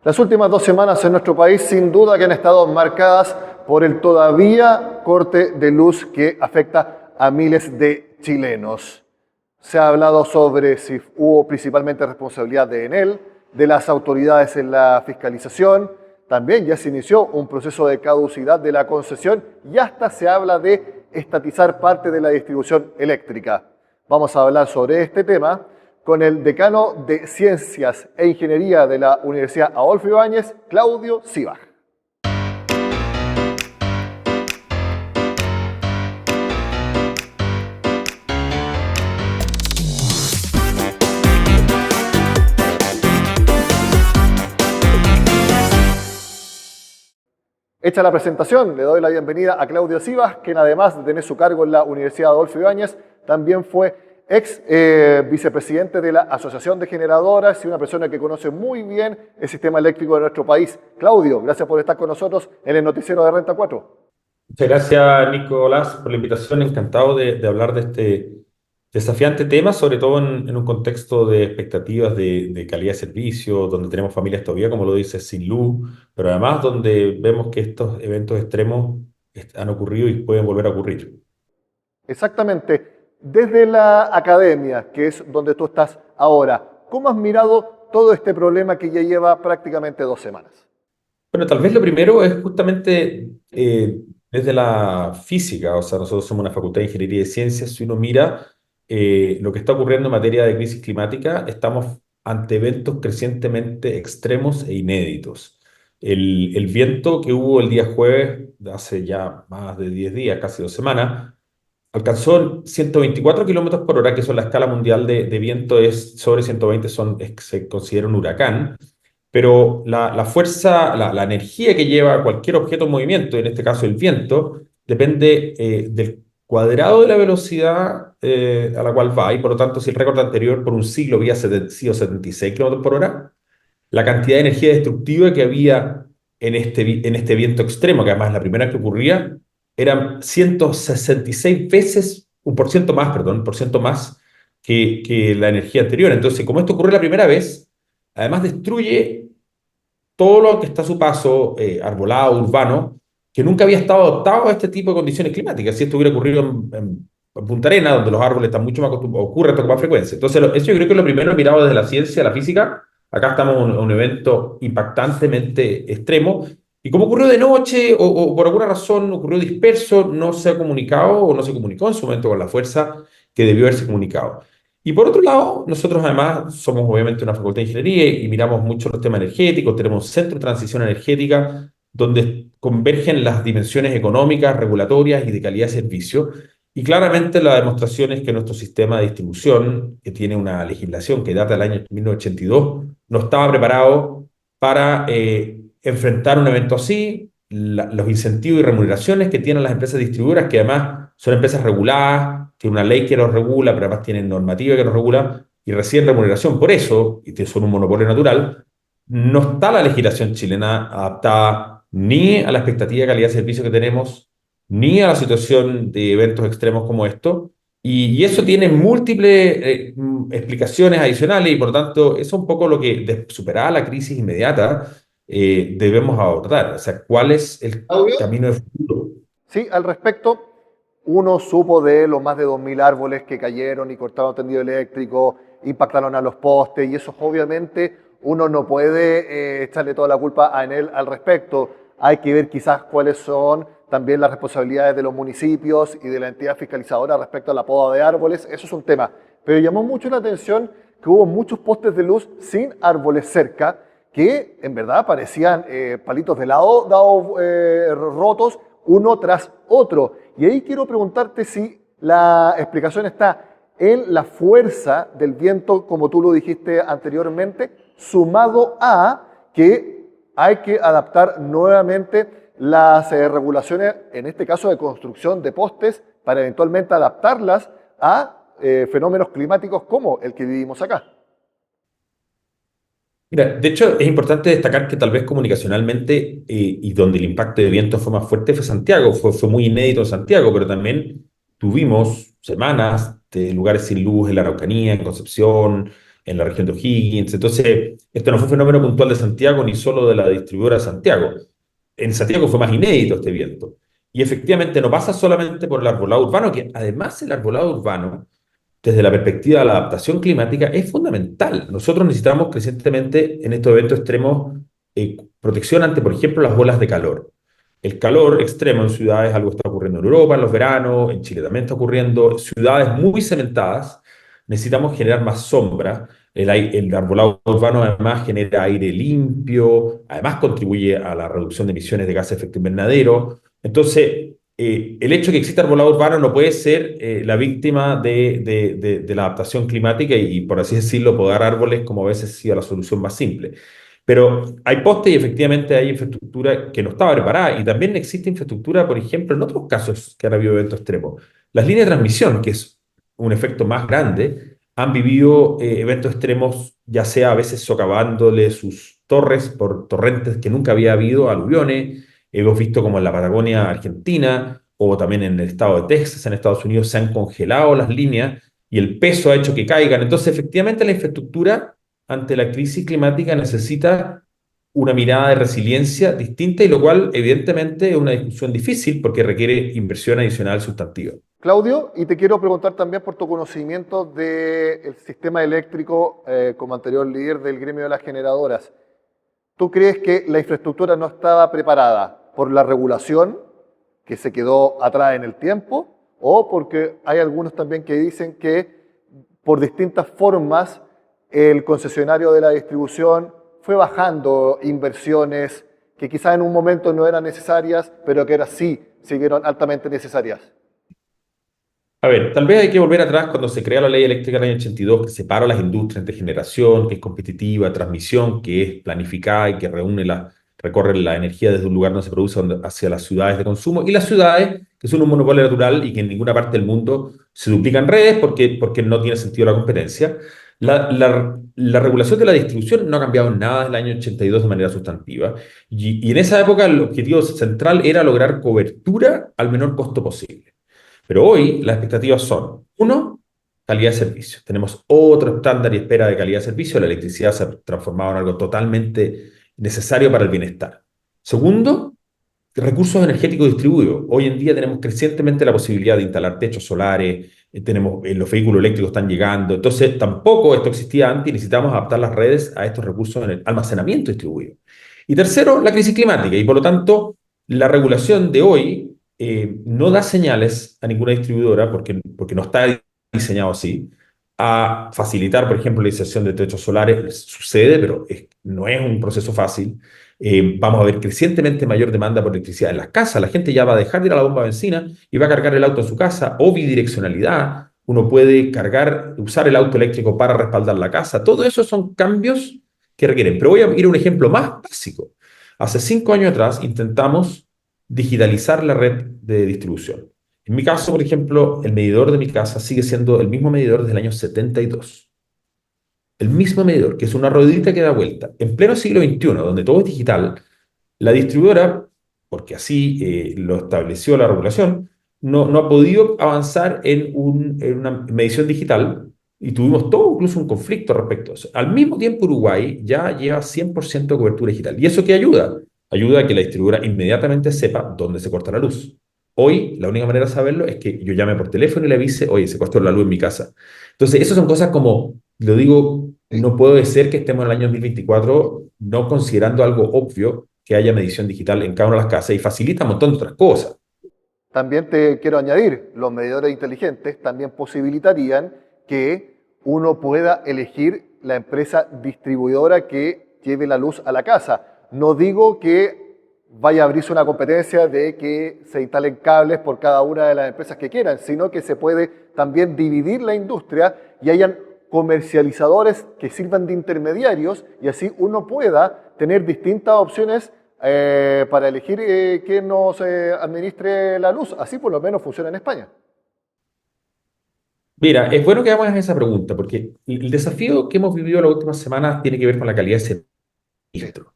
Las últimas 2 semanas en nuestro país sin duda que han estado marcadas por el todavía corte de luz que afecta a miles de chilenos. Se ha hablado sobre si hubo principalmente responsabilidad de Enel, de las autoridades en la fiscalización. También ya se inició un proceso de caducidad de la concesión y hasta se habla de estatizar parte de la distribución eléctrica. Vamos a hablar sobre este tema con el decano de Ciencias e Ingeniería de la Universidad Adolfo Ibáñez, Claudio Sivag. Hecha la presentación, le doy la bienvenida a Claudio Sivag, quien además de tener su cargo en la Universidad Adolfo Ibáñez, también fue ex vicepresidente de la Asociación de Generadoras y una persona que conoce muy bien el sistema eléctrico de nuestro país. Claudio, gracias por estar con nosotros en el noticiero de Renta 4. Muchas gracias, Nicolás, por la invitación. Encantado de hablar de este desafiante tema, sobre todo en un contexto de expectativas de calidad de servicio, donde tenemos familias todavía, como lo dices, sin luz, pero además donde vemos que estos eventos extremos han ocurrido y pueden volver a ocurrir. Exactamente. Desde la academia, que es donde tú estás ahora, ¿cómo has mirado todo este problema que ya lleva prácticamente 2 semanas? Bueno, tal vez lo primero es justamente desde la física, o sea, nosotros somos una facultad de Ingeniería y Ciencias. Si uno mira lo que está ocurriendo en materia de crisis climática, estamos ante eventos crecientemente extremos e inéditos. El viento que hubo el día jueves, hace ya más de 10 días, casi 2 semanas, alcanzó 124 kilómetros por hora, que son la escala mundial de viento, es sobre 120, se considera un huracán. Pero la fuerza, la energía que lleva cualquier objeto en movimiento, en este caso el viento, depende del cuadrado de la velocidad a la cual va, y por lo tanto, si el récord anterior por un siglo había sido 76 kilómetros por hora, la cantidad de energía destructiva que había en este viento extremo, que además es la primera que ocurría, eran 166 veces, un por ciento más, perdón, por ciento más que la energía anterior. Entonces, como esto ocurre la primera vez, además destruye todo lo que está a su paso, arbolado, urbano, que nunca había estado adaptado a este tipo de condiciones climáticas. Si esto hubiera ocurrido en Punta Arenas, donde los árboles están mucho más acostumbrados, ocurre esto con más frecuencia. Entonces, eso yo creo que es lo primero mirado desde la ciencia, la física. Acá estamos en un evento impactantemente extremo. Y como ocurrió de noche o por alguna razón ocurrió disperso, no se ha comunicado o no se comunicó en su momento con la fuerza que debió haberse comunicado. Y por otro lado, nosotros además somos obviamente una facultad de ingeniería y miramos mucho los temas energéticos, tenemos un centro de transición energética donde convergen las dimensiones económicas, regulatorias y de calidad de servicio. Y claramente la demostración es que nuestro sistema de distribución, que tiene una legislación que data del año 1982, no estaba preparado para enfrentar un evento así. Los incentivos y remuneraciones que tienen las empresas distribuidoras, que además son empresas reguladas, tienen una ley que los regula, pero además tienen normativa que los regula, y reciben remuneración por eso, y son un monopolio natural. No está la legislación chilena adaptada ni a la expectativa de calidad de servicio que tenemos, ni a la situación de eventos extremos como esto, y eso tiene múltiples explicaciones adicionales, y por lo tanto, eso es un poco lo que, de superar la crisis inmediata, debemos abordar. O sea, ¿cuál es el Claudio. camino de futuro? Sí, al respecto, uno supo de los más de 2.000 árboles que cayeron y cortaron tendido eléctrico, impactaron a los postes, y eso obviamente uno no puede echarle toda la culpa a Enel al respecto. Hay que ver quizás cuáles son también las responsabilidades de los municipios y de la entidad fiscalizadora respecto a la poda de árboles. Eso es un tema. Pero llamó mucho la atención que hubo muchos postes de luz sin árboles cerca, que en verdad parecían palitos de helado rotos uno tras otro. Y ahí quiero preguntarte si la explicación está en la fuerza del viento, como tú lo dijiste anteriormente, sumado a que hay que adaptar nuevamente las regulaciones, en este caso de construcción de postes, para eventualmente adaptarlas a fenómenos climáticos como el que vivimos acá. Mira, de hecho, es importante destacar que tal vez comunicacionalmente y donde el impacto de viento fue más fuerte fue Santiago, fue muy inédito en Santiago, pero también tuvimos semanas de lugares sin luz en la Araucanía, en Concepción, en la región de O'Higgins. Entonces, esto no fue un fenómeno puntual de Santiago ni solo de la distribuidora de Santiago. En Santiago fue más inédito este viento. Y efectivamente no pasa solamente por el arbolado urbano, que además el arbolado urbano, desde la perspectiva de la adaptación climática, es fundamental. Nosotros necesitamos crecientemente en estos eventos extremos protección ante, por ejemplo, las olas de calor. El calor extremo en ciudades, algo está ocurriendo en Europa en los veranos, en Chile también está ocurriendo, ciudades muy cementadas, necesitamos generar más sombra. El arbolado urbano además genera aire limpio, además contribuye a la reducción de emisiones de gases de efecto invernadero. Entonces, el hecho de que exista arbolado urbano no puede ser la víctima de la adaptación climática y, por así decirlo, podar árboles como a veces ha sido la solución más simple. Pero hay postes y efectivamente hay infraestructura que no estaba preparada y también existe infraestructura, por ejemplo, en otros casos que han habido eventos extremos. Las líneas de transmisión, que es un efecto más grande, han vivido eventos extremos, ya sea a veces socavándole sus torres por torrentes que nunca había habido, aluviones. Hemos visto como en la Patagonia Argentina o también en el estado de Texas, en Estados Unidos, se han congelado las líneas y el peso ha hecho que caigan. Entonces, efectivamente, la infraestructura ante la crisis climática necesita una mirada de resiliencia distinta y lo cual evidentemente es una discusión difícil porque requiere inversión adicional sustantiva. Claudio, y te quiero preguntar también por tu conocimiento del sistema eléctrico como anterior líder del gremio de las generadoras. ¿Tú crees que la infraestructura no estaba preparada por la regulación que se quedó atrás en el tiempo o porque hay algunos también que dicen que por distintas formas el concesionario de la distribución fue bajando inversiones que quizás en un momento no eran necesarias, pero que ahora sí siguieron altamente necesarias? A ver, tal vez hay que volver atrás cuando se crea la ley eléctrica en el año 82, que separa las industrias de generación, que es competitiva, transmisión, que es planificada y que recorre la energía desde un lugar donde se produce hacia las ciudades de consumo, y las ciudades, que son un monopolio natural y que en ninguna parte del mundo se duplican redes porque no tiene sentido la competencia. La regulación de la distribución no ha cambiado en nada desde el año 82 de manera sustantiva, y en esa época el objetivo central era lograr cobertura al menor costo posible. Pero hoy las expectativas son, uno, calidad de servicio. Tenemos otro estándar y espera de calidad de servicio. La electricidad se ha transformado en algo totalmente necesario para el bienestar. Segundo, recursos energéticos distribuidos. Hoy en día tenemos crecientemente la posibilidad de instalar techos solares, los vehículos eléctricos están llegando. Entonces, tampoco esto existía antes y necesitamos adaptar las redes a estos recursos en el almacenamiento distribuido. Y tercero, la crisis climática. Y por lo tanto, la regulación de hoy no da señales a ninguna distribuidora, porque no está diseñado así, a facilitar, por ejemplo, la instalación de techos solares. Sucede, pero no es un proceso fácil. Vamos a ver crecientemente mayor demanda por electricidad en las casas. La gente ya va a dejar de ir a la bomba de benzina y va a cargar el auto en su casa, o bidireccionalidad. Uno puede usar el auto eléctrico para respaldar la casa. Todo eso son cambios que requieren. Pero voy a ir a un ejemplo más básico. Hace 5 años atrás intentamos digitalizar la red de distribución. En mi caso, por ejemplo, el medidor de mi casa sigue siendo el mismo medidor desde el año 72. El mismo medidor, que es una ruedita que da vuelta. En pleno siglo XXI, donde todo es digital, la distribuidora, porque así lo estableció la regulación, no ha podido avanzar en una medición digital y tuvimos todo incluso un conflicto respecto a eso. Al mismo tiempo, Uruguay ya lleva 100% de cobertura digital. ¿Y eso qué ayuda? Ayuda a que la distribuidora inmediatamente sepa dónde se corta la luz. Hoy, la única manera de saberlo es que yo llame por teléfono y le avise, oye, se cortó la luz en mi casa. Entonces, esas son cosas como, lo digo, no puede ser que estemos en el año 2024 no considerando algo obvio que haya medición digital en cada una de las casas y facilita un montón de otras cosas. También te quiero añadir, los medidores inteligentes también posibilitarían que uno pueda elegir la empresa distribuidora que lleve la luz a la casa. No digo que vaya a abrirse una competencia de que se instalen cables por cada una de las empresas que quieran, sino que se puede también dividir la industria y hayan comercializadores que sirvan de intermediarios y así uno pueda tener distintas opciones para elegir quién nos administre la luz. Así por lo menos funciona en España. Mira, es bueno que hagamos esa pregunta, porque el desafío que hemos vivido las últimas semanas tiene que ver con la calidad de Sí. servicio.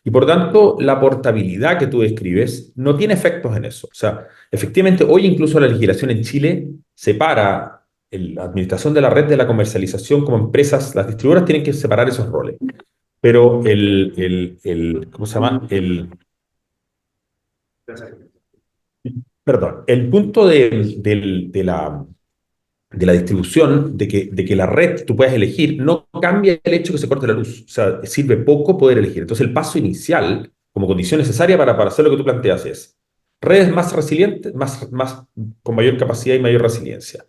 Y por tanto, la portabilidad que tú describes no tiene efectos en eso. O sea, efectivamente, hoy incluso la legislación en Chile separa la administración de la red de la comercialización como empresas, las distribuidoras tienen que separar esos roles. Pero ¿cómo se llama? Perdón, el punto de la distribución, de que la red tú puedas elegir, no cambia el hecho que se corte la luz. O sea, sirve poco poder elegir. Entonces, el paso inicial, como condición necesaria para hacer lo que tú planteas, es redes más resilientes, con mayor capacidad y mayor resiliencia.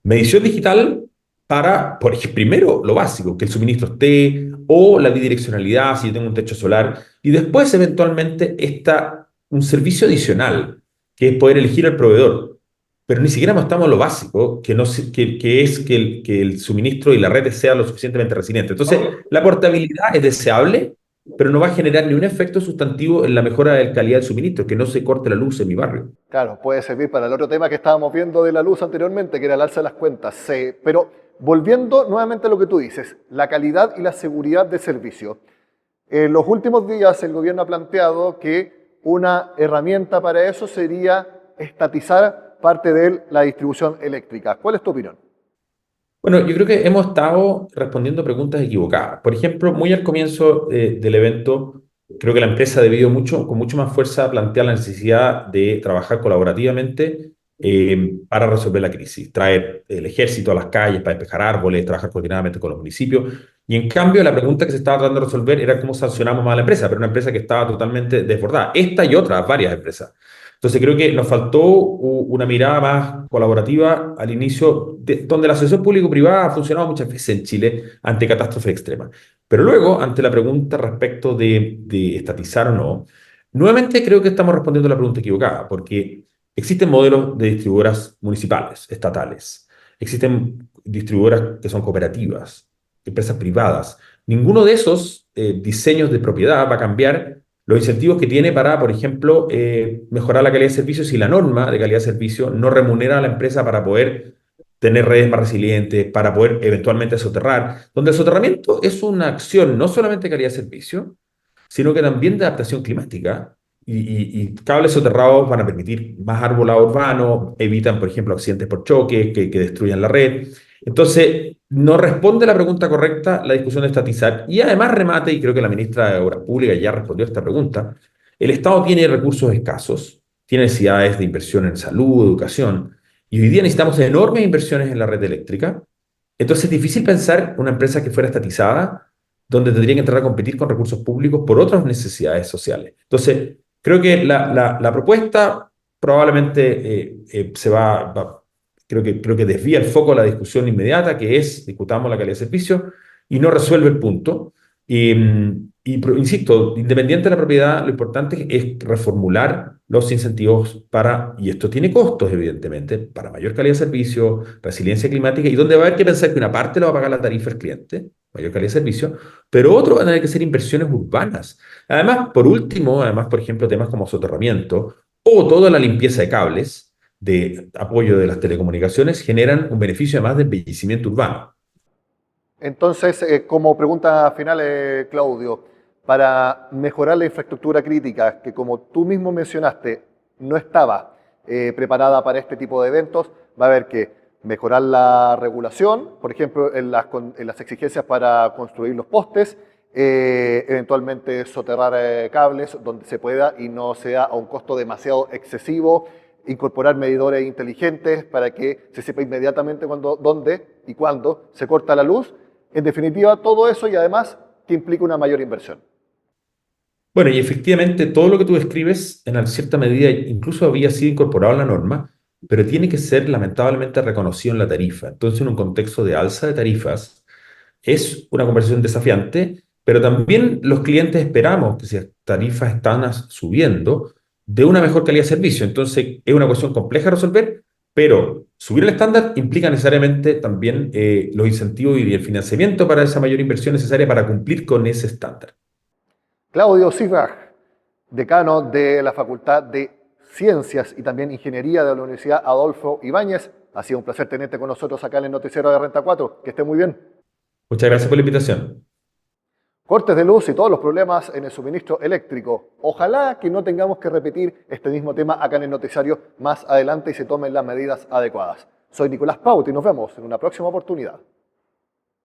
Medición digital para, por ejemplo, primero lo básico, que el suministro esté, o la bidireccionalidad, si yo tengo un techo solar, y después, eventualmente, está un servicio adicional, que es poder elegir al proveedor. Pero ni siquiera estamos en lo básico, que, no, que es que el suministro y la red sea lo suficientemente resiliente. Entonces, la portabilidad es deseable, pero no va a generar ni un efecto sustantivo en la mejora de la calidad del suministro, que no se corte la luz en mi barrio. Claro, puede servir para el otro tema que estábamos viendo de la luz anteriormente, que era el alza de las cuentas. Pero volviendo nuevamente a lo que tú dices, la calidad y la seguridad de servicio. En los últimos días el gobierno ha planteado que una herramienta para eso sería estatizar parte de la distribución eléctrica. ¿Cuál es tu opinión? Bueno, yo creo que hemos estado respondiendo preguntas equivocadas. Por ejemplo, muy al comienzo del evento, creo que la empresa ha debido con mucho más fuerza plantear la necesidad de trabajar colaborativamente para resolver la crisis, traer el ejército a las calles para despejar árboles, trabajar coordinadamente con los municipios. Y en cambio, la pregunta que se estaba tratando de resolver era cómo sancionamos más a la empresa, pero una empresa que estaba totalmente desbordada. Esta y otras, varias empresas. Entonces creo que nos faltó una mirada más colaborativa al inicio, donde la asociación público-privada ha funcionado muchas veces en Chile ante catástrofes extremas. Pero luego, ante la pregunta respecto de estatizar o no, nuevamente creo que estamos respondiendo a la pregunta equivocada, porque existen modelos de distribuidoras municipales, estatales, existen distribuidoras que son cooperativas, empresas privadas. Ninguno de esos diseños de propiedad va a cambiar los incentivos que tiene para, por ejemplo, mejorar la calidad de servicio si la norma de calidad de servicio no remunera a la empresa para poder tener redes más resilientes, para poder eventualmente soterrar, donde el soterramiento es una acción no solamente de calidad de servicio, sino que también de adaptación climática. Y cables soterrados van a permitir más arbolado urbano, evitan, por ejemplo, accidentes por choque que destruyan la red. Entonces, no responde la pregunta correcta la discusión de estatizar. Y además remate, y creo que la ministra de Obras Públicas ya respondió a esta pregunta, el Estado tiene recursos escasos, tiene necesidades de inversión en salud, educación, y hoy día necesitamos enormes inversiones en la red eléctrica. Entonces es difícil pensar una empresa que fuera estatizada, donde tendría que entrar a competir con recursos públicos por otras necesidades sociales. Entonces, creo que la propuesta probablemente creo que desvía el foco a la discusión inmediata, que es discutamos la calidad de servicio, y no resuelve el punto. Insisto, independiente de la propiedad, lo importante es reformular los incentivos y esto tiene costos, evidentemente, para mayor calidad de servicio, resiliencia climática, y donde va a haber que pensar que una parte lo va a pagar la tarifa el cliente, mayor calidad de servicio, pero otro va a tener que ser inversiones urbanas. Además, por último, por ejemplo, temas como soterramiento o toda la limpieza de cables de apoyo de las telecomunicaciones generan un beneficio además de embellecimiento urbano. Entonces, como pregunta final, Claudio, para mejorar la infraestructura crítica, que como tú mismo mencionaste, no estaba preparada para este tipo de eventos, va a haber que mejorar la regulación, por ejemplo, en las exigencias para construir los postes, eventualmente soterrar cables donde se pueda y no sea a un costo demasiado excesivo, incorporar medidores inteligentes para que se sepa inmediatamente dónde y cuándo se corta la luz. En definitiva, todo eso y además que implica una mayor inversión. Bueno, y efectivamente todo lo que tú describes en cierta medida incluso había sido incorporado a la norma, pero tiene que ser lamentablemente reconocido en la tarifa. Entonces, en un contexto de alza de tarifas, es una conversación desafiante, pero también los clientes esperamos que si las tarifas están subiendo, de una mejor calidad de servicio. Entonces, es una cuestión compleja de resolver, pero subir el estándar implica necesariamente también los incentivos y el financiamiento para esa mayor inversión necesaria para cumplir con ese estándar. Claudio Sirraj, decano de la Facultad de Ciencias y también Ingeniería de la Universidad Adolfo Ibáñez. Ha sido un placer tenerte con nosotros acá en el noticiero de Renta 4. Que esté muy bien. Muchas gracias por la invitación. Cortes de luz y todos los problemas en el suministro eléctrico. Ojalá que no tengamos que repetir este mismo tema acá en el noticiario más adelante y se tomen las medidas adecuadas. Soy Nicolás Pauti y nos vemos en una próxima oportunidad.